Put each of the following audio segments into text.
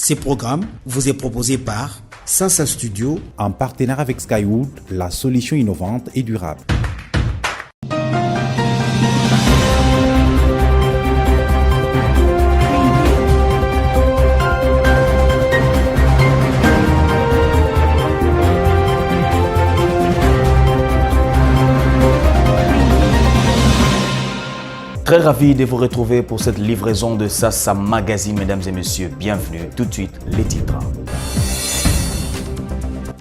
Ce programme vous est proposé par Sansa Studio en partenariat avec Skywood, la solution innovante et durable. Très ravi de vous retrouver pour cette livraison de Sasa Magazine, mesdames et messieurs. Bienvenue. Tout de suite, les titres.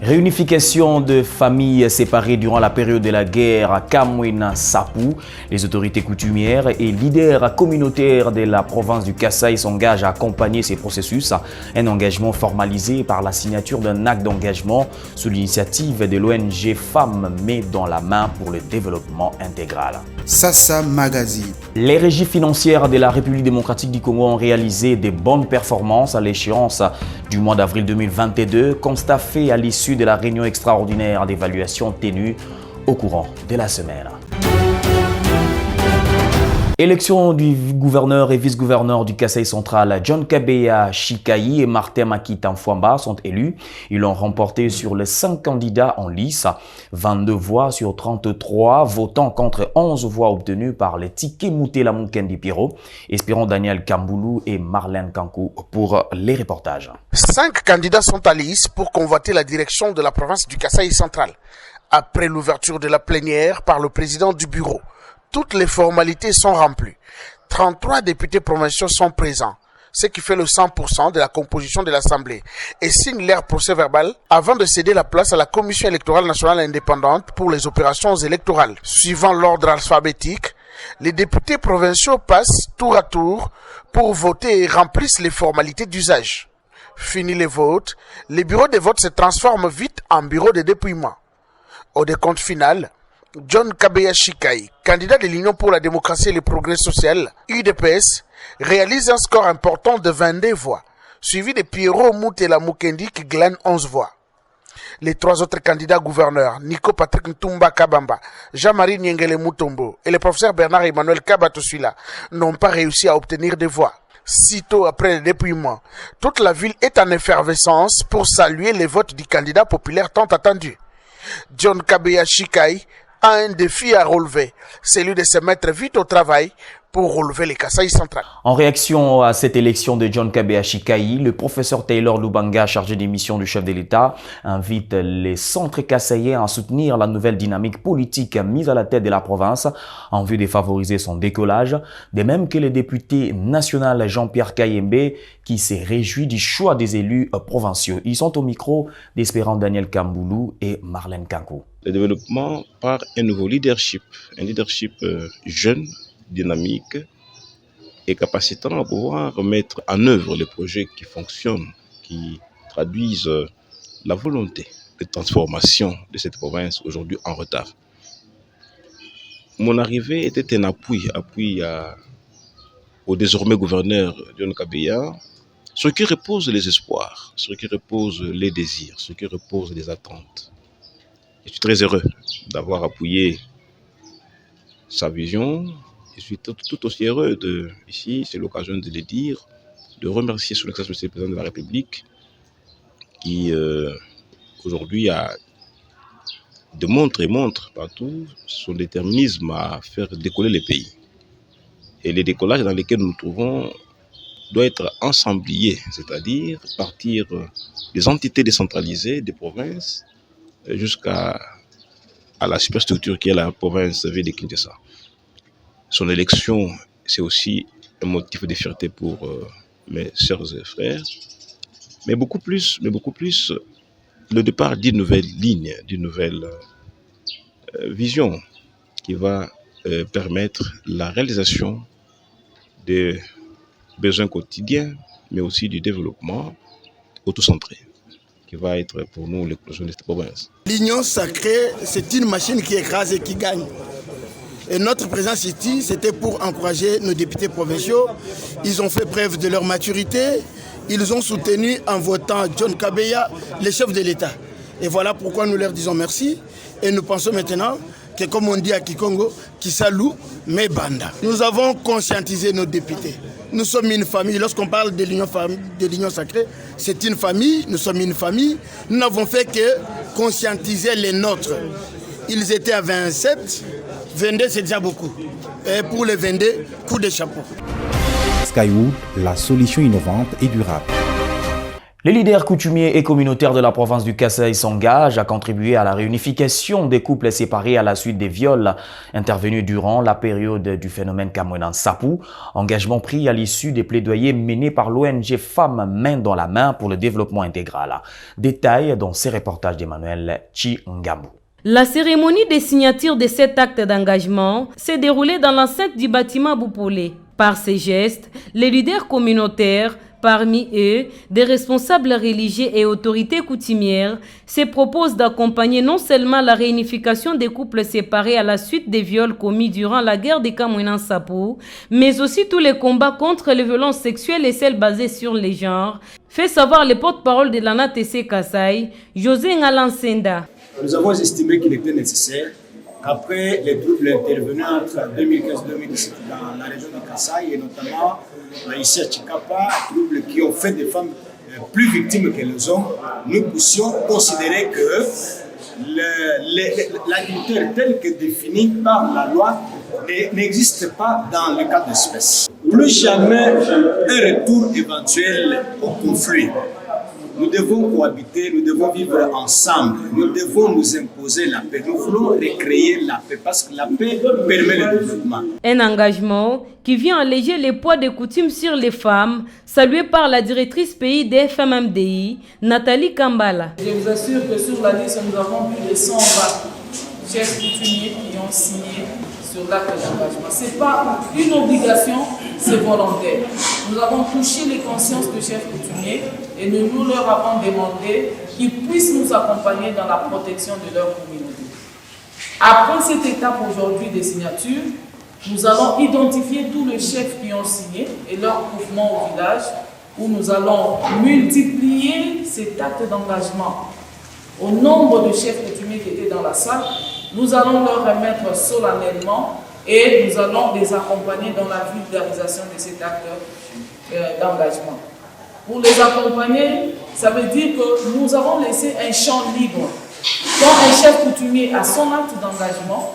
Réunification de familles séparées durant la période de la guerre à Kamwina Sapu. Les autorités coutumières et leaders communautaires de la province du Kasaï s'engagent à accompagner ces processus. Un engagement formalisé par la signature d'un acte d'engagement sous l'initiative de l'ONG Femmes Main dans la Main pour le développement intégral. Sasa Magazine. Les régies financières de la République démocratique du Congo ont réalisé de bonnes performances à l'échéance du mois d'avril 2022, constat fait à l'issue de la réunion extraordinaire d'évaluation tenue au courant de la semaine. Élection du gouverneur et vice-gouverneur du Kasaï central, John Kabeya Chikayi et Martin Makita Mfwamba sont élus. Ils ont remporté sur les 5 candidats en lice, 22 voix sur 33, votant contre 11 voix obtenues par les Tike Moutela Mukendi Piro, Espérant Daniel Kamboulou et Marlène Kankou pour les reportages. 5 candidats sont à lice pour convoiter la direction de la province du Kasaï central. Après l'ouverture de la plénière par le président du bureau, toutes les formalités sont remplies. 33 députés provinciaux sont présents, ce qui fait le 100% de la composition de l'Assemblée, et signent leur procès-verbal avant de céder la place à la Commission électorale nationale indépendante pour les opérations électorales. Suivant l'ordre alphabétique, les députés provinciaux passent tour à tour pour voter et remplissent les formalités d'usage. Fini les votes, les bureaux de vote se transforment vite en bureaux de dépouillement. Au décompte final, John Kabeya Chikayi, candidat de l'Union pour la démocratie et le progrès social, UDPS, réalise un score important de 22 voix, suivi de Pierrot Moutela Mukendi qui glane 11 voix. Les 3 autres candidats gouverneurs, Nico Patrick Ntumba Kabamba, Jean-Marie Nyengele Mutombo et le professeur Bernard Emmanuel Kabatosula, n'ont pas réussi à obtenir des voix. Sitôt après le dépouillement, toute la ville est en effervescence pour saluer les votes du candidat populaire tant attendu. John Kabeya Chikayi a un défi à relever, celui de se mettre vite au travail pour relever les Kasaï central. En réaction à cette élection de John Kabeya Chikayi, le professeur Taylor Lubanga, chargé des missions du chef de l'État, invite les centres kassaïens à soutenir la nouvelle dynamique politique mise à la tête de la province en vue de favoriser son décollage, de même que le député national Jean-Pierre Kayembe qui s'est réjoui du choix des élus provinciaux. Ils sont au micro d'Espérant Daniel Kamboulou et Marlène Kankou. Le développement par un nouveau leadership, un leadership jeune, dynamique et capacitant à pouvoir mettre en œuvre les projets qui fonctionnent, qui traduisent la volonté de transformation de cette province aujourd'hui en retard. Mon arrivée était un appui au désormais gouverneur John Kabeya, sur qui reposent les espoirs, sur qui reposent les désirs, sur qui reposent les attentes. Je suis très heureux d'avoir appuyé sa vision. Je suis tout aussi heureux ici, c'est l'occasion de le dire, de remercier son Excellence le Président de la République qui aujourd'hui montre partout son déterminisme à faire décoller les pays. Et les décollages dans lesquels nous nous trouvons doit être ensemblier, c'est-à-dire partir des entités décentralisées des provinces jusqu'à la superstructure qui est la province ville de Kinshasa. Son élection, c'est aussi un motif de fierté pour mes sœurs et frères, mais beaucoup plus le départ d'une nouvelle ligne, d'une nouvelle vision qui va permettre la réalisation des besoins quotidiens, mais aussi du développement autocentré, qui va être pour nous l'éclosion de cette province. L'union sacrée, c'est une machine qui écrase et qui gagne. Et notre présence ici, c'était pour encourager nos députés provinciaux. Ils ont fait preuve de leur maturité. Ils ont soutenu en votant John Kabeya, le chef de l'État. Et voilà pourquoi nous leur disons merci. Et nous pensons maintenant que, comme on dit à Kikongo, Kisalou, mais Banda. Nous avons conscientisé nos députés. Nous sommes une famille. Lorsqu'on parle de l'union sacrée, c'est une famille. Nous sommes une famille. Nous n'avons fait que conscientiser les nôtres. Ils étaient à 27. 22, c'est déjà beaucoup. Et pour les 22, coup de chapeau. Skywood, la solution innovante et durable. Les leaders coutumiers et communautaires de la province du Kasaï s'engagent à contribuer à la réunification des couples séparés à la suite des viols intervenus durant la période du phénomène Kamwenan Sapou. Engagement pris à l'issue des plaidoyers menés par l'ONG Femmes Main dans la Main pour le développement intégral. Détails dans ces reportages d'Emmanuel Chi-Ngambu. La cérémonie de signature de cet acte d'engagement s'est déroulée dans l'enceinte du bâtiment Boupolé. Par ces gestes, les leaders communautaires, parmi eux, des responsables religieux et autorités coutumières, se proposent d'accompagner non seulement la réunification des couples séparés à la suite des viols commis durant la guerre des Kamwenan Sapou, mais aussi tous les combats contre les violences sexuelles et celles basées sur les genres, fait savoir le porte-parole de l'ANATC Kasaï, José Ngalansenda. Nous avons estimé qu'il était nécessaire qu'après les troubles intervenus entre 2015 et 2017 dans la région de Kasaï et notamment ici à Chikapa, troubles qui ont fait des femmes plus victimes que les hommes, nous puissions considérer que l'agriculteur tel que défini par la loi n'existe pas dans le cas d'espèce. Plus jamais un retour éventuel au conflit. Nous devons cohabiter, nous devons vivre ensemble, nous devons nous imposer la paix. Nous voulons recréer la paix parce que la paix permet le développement. Un engagement qui vient alléger les poids des coutumes sur les femmes, salué par la directrice pays des FMMDI, Nathalie Kambala. Je vous assure que sur la liste, nous avons plus de 120 chefs coutumiers qui ont signé sur l'acte d'engagement. Ce n'est pas une obligation, c'est volontaire. Nous avons touché les consciences de chefs coutumiers et nous leur avons demandé qu'ils puissent nous accompagner dans la protection de leur communauté. Après cette étape aujourd'hui des signatures, nous allons identifier tous les chefs qui ont signé et leur mouvement au village, où nous allons multiplier cet acte d'engagement. Au nombre de chefs coutumiers qui étaient dans la salle, nous allons leur remettre solennellement et nous allons les accompagner dans la vulgarisation de cet acte d'engagement. Pour les accompagner, ça veut dire que nous avons laissé un champ libre. Quand un chef coutumier a son acte d'engagement,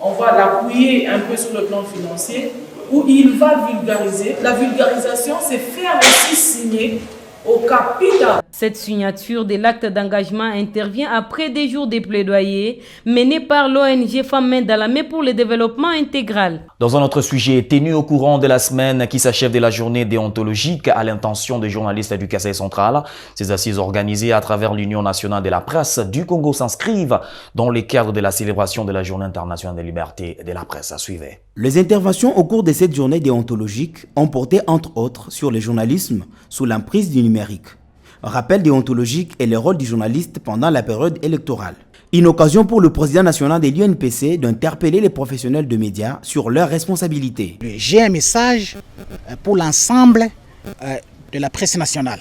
on va l'appuyer un peu sur le plan financier, où il va vulgariser. La vulgarisation, c'est faire aussi signer au capital. Cette signature de l'acte d'engagement intervient après des jours de plaidoyer menés par l'ONG Femmes Main dans la Main pour le développement intégral. Dans un autre sujet, tenu au courant de la semaine qui s'achève de la journée déontologique à l'intention des journalistes du Kasaï central, ces assises organisées à travers l'Union nationale de la presse du Congo s'inscrivent dans le cadre de la célébration de la Journée internationale de liberté de la presse. Suivez. Les interventions au cours de cette journée déontologique ont porté entre autres sur le journalisme sous l'emprise du numérique. Rappel déontologique et le rôle du journaliste pendant la période électorale. Une occasion pour le président national de l'UNPC d'interpeller les professionnels de médias sur leurs responsabilités. J'ai un message pour l'ensemble de la presse nationale,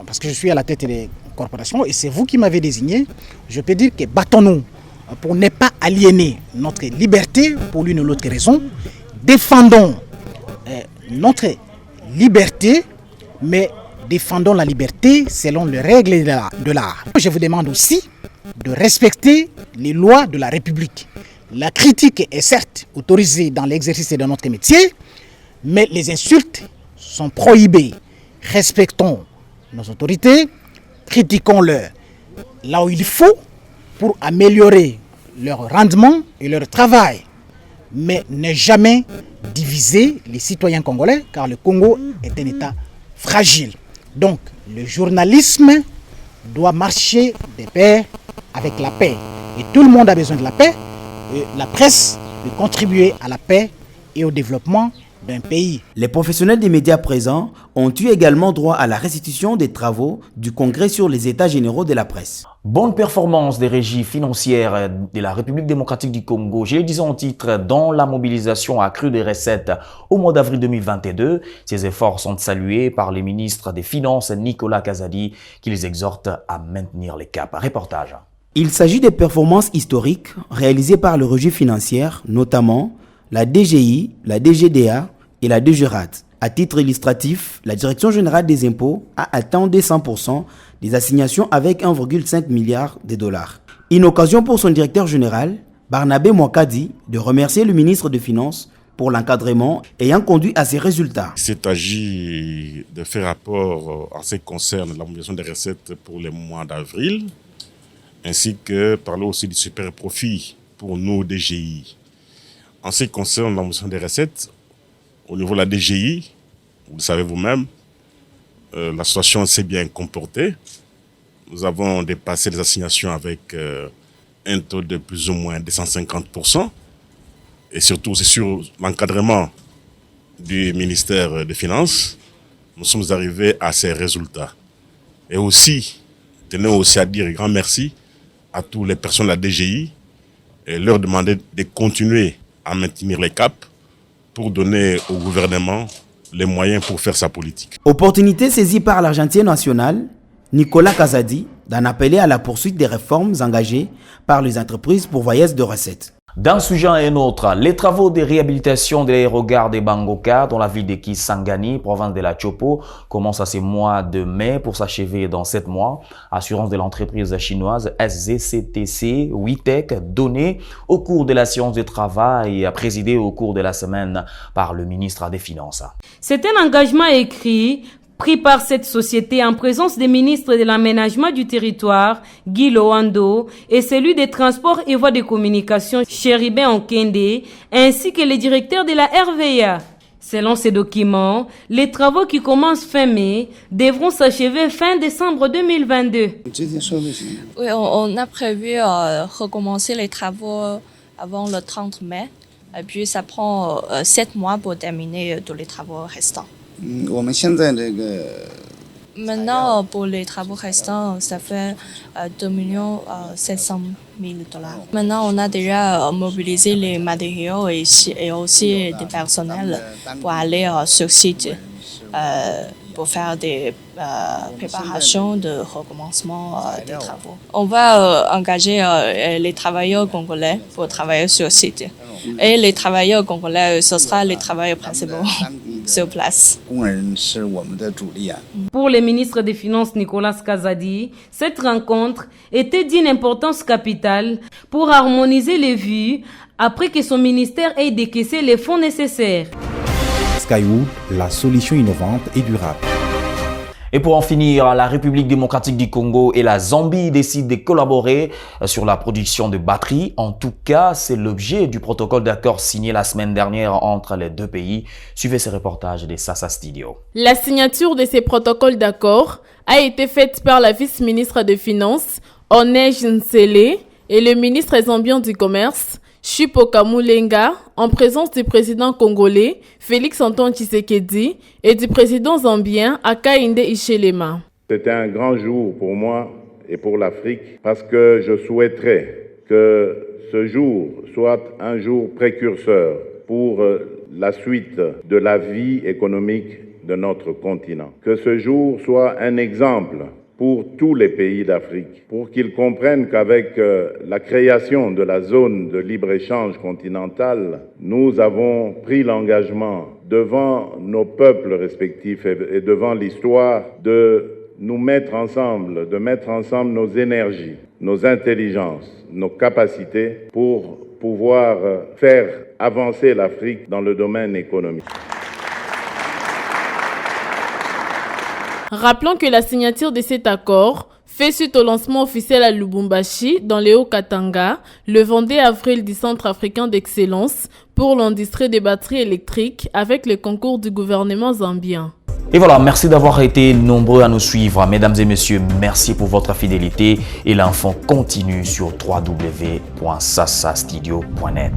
parce que je suis à la tête des corporations et c'est vous qui m'avez désigné. Je peux dire que battons-nous pour ne pas aliéner notre liberté pour l'une ou l'autre raison. Défendons notre liberté, mais défendons la liberté selon les règles de l'art. Je vous demande aussi de respecter les lois de la République. La critique est certes autorisée dans l'exercice de notre métier, mais les insultes sont prohibées. Respectons nos autorités, critiquons-leur là où il faut pour améliorer leur rendement et leur travail, mais ne jamais diviser les citoyens congolais, car le Congo est un État fragile. Donc, le journalisme doit marcher de pair avec la paix. Et tout le monde a besoin de la paix. Et la presse peut contribuer à la paix et au développement d'un pays. Les professionnels des médias présents ont eu également droit à la restitution des travaux du Congrès sur les états généraux de la presse. Bonne performance des régies financières de la République démocratique du Congo, j'ai dit en titre, dans la mobilisation accrue des recettes au mois d'avril 2022. Ces efforts sont salués par les ministres des Finances Nicolas Kazadi qui les exhortent à maintenir les caps. Reportage. Il s'agit des performances historiques réalisées par le registre financier, notamment la DGI, la DGDA et la DGRAT. À titre illustratif, la Direction générale des impôts a atteint 200% des assignations avec 1,5 milliard de dollars. Une occasion pour son directeur général, Barnabé Mwakadi, de remercier le ministre des Finances pour l'encadrement ayant conduit à ces résultats. Il s'est agi de faire rapport en ce qui concerne la mobilisation des recettes pour les mois d'avril, ainsi que parler aussi du super profit pour nos DGI. En ce qui concerne la mobilisation des recettes, au niveau de la DGI, vous le savez vous-même, la situation s'est bien comportée. Nous avons dépassé les assignations avec un taux de plus ou moins 250%. Et surtout, c'est sur l'encadrement du ministère des Finances, nous sommes arrivés à ces résultats. Et aussi, tenons aussi à dire un grand merci à toutes les personnes de la DGI et leur demander de continuer à maintenir les caps pour donner au gouvernement les moyens pour faire sa politique. Opportunité saisie par l'Argentine nationale, Nicolas Kazadi, d'en appeler à la poursuite des réformes engagées par les entreprises pourvoyeuses de recettes. D'un sujet à un autre, les travaux de réhabilitation de l'aérogare de Bangoka dans la ville de Kisangani, province de la Chopo, commencent à ce mois de mai pour s'achever dans 7 mois. Assurance de l'entreprise chinoise SZCTC WITEC donnée au cours de la séance de travail et présidée au cours de la semaine par le ministre des Finances. C'est un engagement écrit pris par cette société en présence des ministres de l'aménagement du territoire, Guy Loando, et celui des transports et voies de communication, Chéribin Onkende, ainsi que les directeurs de la RVA. Selon ces documents, les travaux qui commencent fin mai devront s'achever fin décembre 2022. Oui, on a prévu recommencer les travaux avant le 30 mai, et puis ça prend 7 mois pour terminer tous les travaux restants. Maintenant, pour les travaux restants, ça fait 2 700 000 $. Maintenant, on a déjà mobilisé les matériaux et aussi des personnels pour aller sur site pour faire des préparations de recommencement des travaux. On va engager les travailleurs congolais pour travailler sur site. Et les travailleurs congolais, ce sera les travailleurs principaux sur place. Pour le ministre des Finances Nicolas Kazadi, cette rencontre était d'une importance capitale pour harmoniser les vues après que son ministère ait décaissé les fonds nécessaires. Skywood, la solution innovante et durable. Et pour en finir, la République démocratique du Congo et la Zambie décident de collaborer sur la production de batteries. En tout cas, c'est l'objet du protocole d'accord signé la semaine dernière entre les deux pays. Suivez ce reportage de Sasa Studio. La signature de ces protocoles d'accord a été faite par la vice-ministre des Finances, Onej Nsele, et le ministre zambien du Commerce, Chipo Kamulenga, en présence du président congolais Félix Antoine Tshisekedi et du président zambien Hakainde Hichilema. C'était un grand jour pour moi et pour l'Afrique parce que je souhaiterais que ce jour soit un jour précurseur pour la suite de la vie économique de notre continent. Que ce jour soit un exemple pour tous les pays d'Afrique, pour qu'ils comprennent qu'avec la création de la zone de libre-échange continentale, nous avons pris l'engagement devant nos peuples respectifs et devant l'histoire de nous mettre ensemble, de mettre ensemble nos énergies, nos intelligences, nos capacités pour pouvoir faire avancer l'Afrique dans le domaine économique. Rappelons que la signature de cet accord fait suite au lancement officiel à Lubumbashi, dans les Hauts-Katanga, le 22 avril du Centre africain d'excellence pour l'industrie des batteries électriques avec le concours du gouvernement zambien. Et voilà, merci d'avoir été nombreux à nous suivre. Mesdames et messieurs, merci pour votre fidélité et l'info continue sur www.sasastudio.net.